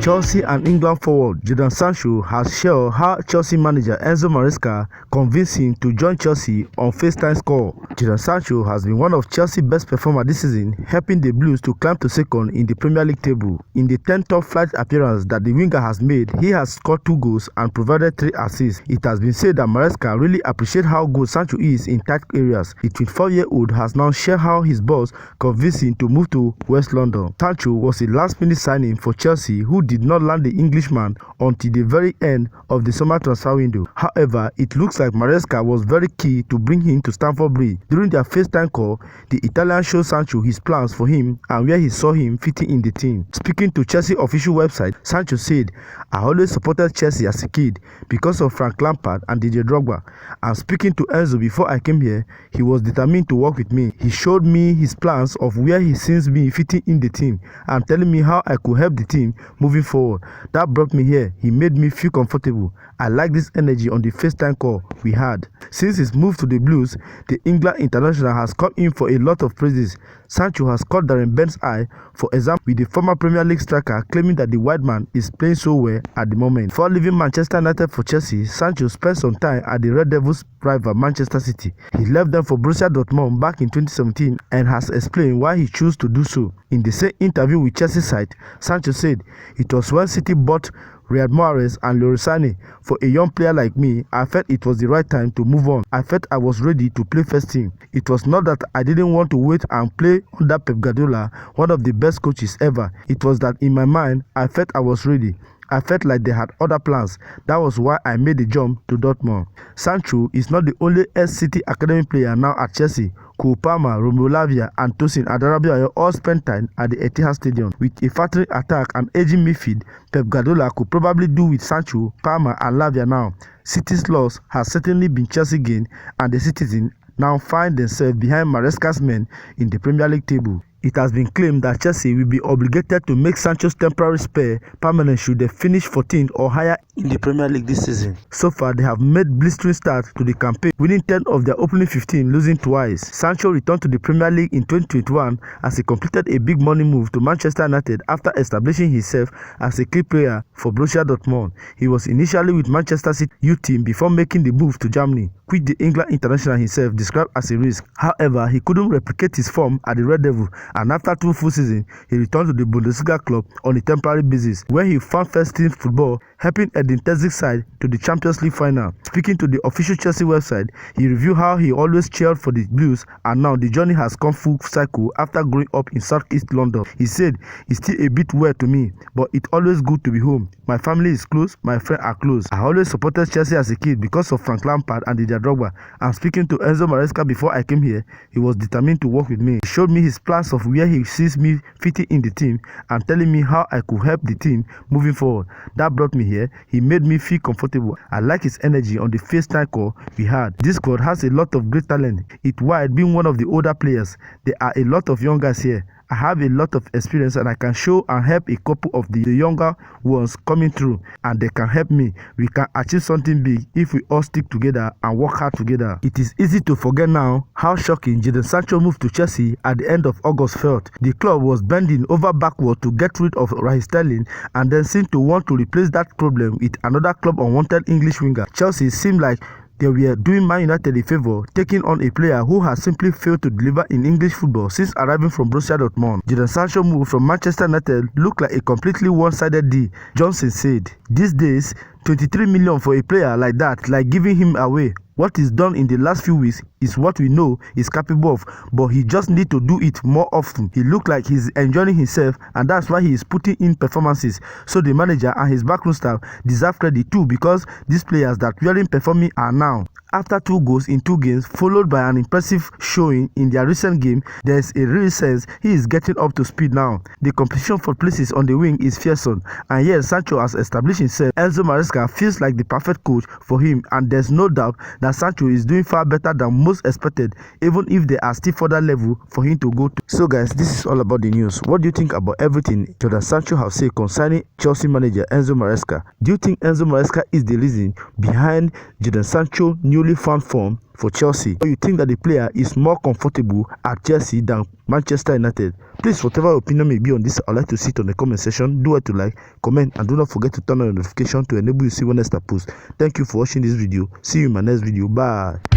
Chelsea and England forward Jadon Sancho has shared how Chelsea manager Enzo Maresca convinced him to join Chelsea on FaceTime call. Jadon Sancho has been one of Chelsea's best performers this season, helping the Blues to climb to second in the Premier League table. In the 10th top flight appearance that the winger has made, he has scored 2 goals and provided 3 assists. It has been said that Maresca really appreciates how good Sancho is in tight areas. The 24-year-old has now shared how his boss convinced him to move to West London. Sancho was a last-minute signing for Chelsea, who did not land the Englishman until the very end of the summer transfer window. However, it looks like Maresca was very key to bring him to Stamford Bridge. During their FaceTime call, the Italian showed Sancho his plans for him and where he saw him fitting in the team. Speaking to Chelsea official website, Sancho said, "I always supported Chelsea as a kid because of Frank Lampard and DJ Drogba. And speaking to Enzo before I came here, he was determined to work with me. He showed me his plans of where he sees me fitting in the team and telling me how I could help the team moving forward. That brought me here. He made me feel comfortable. I like this energy on the FaceTime call we had." Since his move to the Blues, the England international has come in for a lot of praises. Sancho has caught Darren Bent's eye, for example, with the former Premier League striker claiming that the white man is playing so well at the moment. Before leaving Manchester United for Chelsea, Sancho spent some time at the Red Devils' rival Manchester City. He left them for Borussia Dortmund back in 2017 and has explained why he chose to do so. In the same interview with Chelsea site, Sancho said, "It was when City bought Riyad Mahrez and Leroy Sané. For a young player like me, I felt it was the right time to move on. I felt I was ready to play first team. It was not that I didn't want to wait and play under Pep Guardiola, one of the best coaches ever. It was that in my mind, I felt I was ready. I felt like they had other plans. That was why I made the jump to Dortmund." Sancho is not the only ex-City Academy player now at Chelsea. Cole Palmer, Romeo Lavia, and Tosin Adarabioyo all spent time at the Etihad Stadium. With a faltering attack and aging midfield, Pep Guardiola could probably do with Sancho, Palmer, and Lavia now. City's loss has certainly been Chelsea gain, and the citizens now find themselves behind Maresca's men in the Premier League table. It has been claimed that Chelsea will be obligated to make Sancho's temporary spell permanent should they finish 14th or higher in the Premier League this season. So far, they have made blistering start to the campaign, winning 10 of their opening 15, losing twice. Sancho returned to the Premier League in 2021 as he completed a big money move to Manchester United after establishing himself as a key player for Borussia Dortmund. He was initially with Manchester City youth team before making the move to Germany, which the England international himself described as a risk. However, he couldn't replicate his form at the Red Devil, and after 2 full seasons, he returned to the Bundesliga club on a temporary basis, where he found first-team football, helping Edin Terzic's side to the Champions League final. Speaking to the official Chelsea website, he reviewed how he always cheered for the Blues, and now the journey has come full cycle after growing up in Southeast London. He said, "It's still a bit weird to me, but it's always good to be home. My family is close, my friends are close. I always supported Chelsea as a kid because of Frank Lampard and DJ Drogba. And speaking to Enzo Maresca before I came here, he was determined to work with me. He showed me his plans of where he sees me fitting in the team and telling me how I could help the team moving forward. That brought me here. He made me feel comfortable. I like his energy on the FaceTime call we had. This squad has a lot of great talent. It's why being one of the older players, there are a lot of young guys here. I have a lot of experience and I can show and help a couple of the younger ones coming through, and they can help me. We can achieve something big if we all stick together and work hard together." It is easy to forget now how shocking Jadon Sancho moved to Chelsea at the end of August felt. The club was bending over backward to get rid of Raheem Sterling and then seemed to want to replace that problem with another club unwanted English winger. Chelsea seemed like they were doing Man United a favour, taking on a player who has simply failed to deliver in English football since arriving from Borussia Dortmund. Jadon Sancho move from Manchester United looked like a completely one-sided deal, Johnson said. "These days, 23 million for a player like that, like giving him away. What he's done in the last few weeks is what we know he's capable of, but he just needs to do it more often. He looks like he's enjoying himself, and that's why he is putting in performances. So the manager and his backroom staff deserve credit too, because these players that really performing are now." After 2 goals in 2 games, followed by an impressive showing in their recent game, there's a real sense he is getting up to speed now. The competition for places on the wing is fearsome, and yes, Sancho has established himself. Enzo Maresca feels like the perfect coach for him, and there's no doubt that Sancho is doing far better than most expected, even if there are still further level for him to go to. So guys, this is all about the news. What do you think about everything Jadon Sancho has said concerning Chelsea manager Enzo Maresca? Do you think Enzo Maresca is the reason behind Jadon Sancho new truly found form for Chelsea, or you think that the player is more comfortable at Chelsea than Manchester United? Please, whatever your opinion may be on this, I'd like to see it on the comment section. Do it to like, comment, and do not forget to turn on the notification to enable you see when next I post. Thank you for watching this video. See you in my next video. Bye.